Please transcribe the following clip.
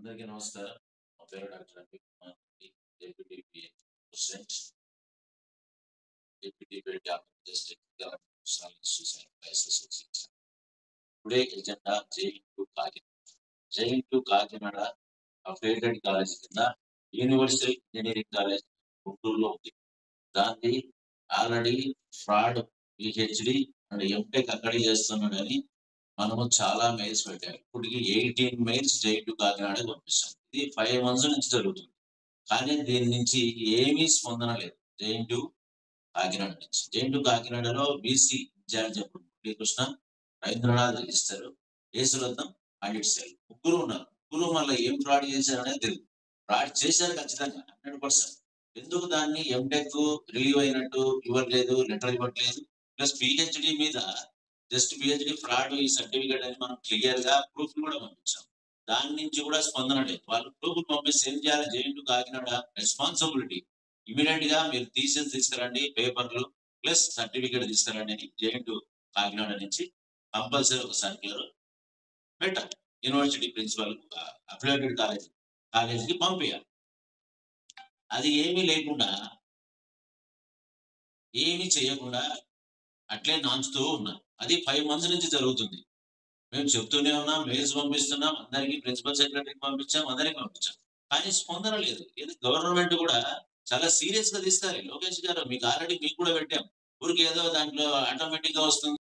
అందరికీ నమస్కారం. నా పేరు doctor Anil Kumar Reddy. Deputy PA president, deputy PA Andhra Pradesh technical professional institutes and employees association. Today agenda JNU Kakinada. JNU Kakinada affiliated college కింద universal engineering college గుంటూరులో ఉంది. దాన్ని already fraud PhD and MTech అక్కడే చేస్తున్నాడని మనము చాలా మెయిల్స్ పెట్టాము. ఇప్పటికి 18 మెయిల్స్ జేఎన్‌యూ కాకినాడకి పంపిస్తాం. ఇది 5 మంత్స్ నుంచి జరుగుతుంది. కానీ దీని నుంచి ఏమీ స్పందన లేదు. జేఎన్‌యూ కాకినాడ నుంచి. జేఎన్‌యూ కాకినాడలో బీసీ ఇన్ఛార్జ్ అప్పుడు Muralikrishna, Ravindranath register, Yesuratnam audit cell ముగ్గురు ఉన్నారు. ముగ్గురు మళ్ళీ ఏం ఫ్రాడ్ చేశారనేది తెలియదు. ఫ్రాడ్ చేశారు ఖచ్చితంగా 100%. ఎందుకు దాన్ని ఎంటెక్ రిలీవ్ అయినట్టు ఇవ్వట్లేదు, లెటర్ ఇవ్వట్లేదు. ప్లస్ పీహెచ్‌డీ మీద జస్ట్ పీహెచ్‌డీ ఫ్రాడ్ ఈ సర్టిఫికేట్ అని మనం క్లియర్ గా ప్రూఫ్ కూడా పంపించాం. దాని నుంచి కూడా స్పందన లేదు. వాళ్ళు ప్రూఫ్ పంపిస్తే ఏం చేయాలి? జేఎన్‌యూ కాకినాడ రెస్పాన్సిబిలిటీ ఇమీడియట్ గా మీరు తీసుకురండి పేపర్లు ప్లస్ సర్టిఫికేట్ తీసుకురండి అని జేఎన్‌యూ కాకినాడ నుంచి కంపల్సరీ ఒక సర్క్యులర్ పెట్టాలి. యూనివర్సిటీ ప్రిన్సిపల్ అఫిలియేటెడ్ కాలేజీకి పంపించాలి. అది ఏమీ లేకుండా ఏమీ చేయకుండా అట్లే నాంచుతూ ఉన్నారు. అది 5 మంత్స్ నుంచి జరుగుతుంది. మేము చెప్తూనే ఉన్నాం, మెయిల్స్ పంపిస్తున్నాం, అందరికి ప్రిన్సిపల్ సెక్రటరీకి పంపించాం, అందరికి పంపించాం. కానీ స్పందన లేదు. ఇది గవర్నమెంట్ కూడా చాలా సీరియస్ గా తీసుకోవాలి. లోకేష్ గారు మీకు కూడా పెట్టాం. ఊరికేదో దాంట్లో ఆటోమేటిక్ గా వస్తుంది.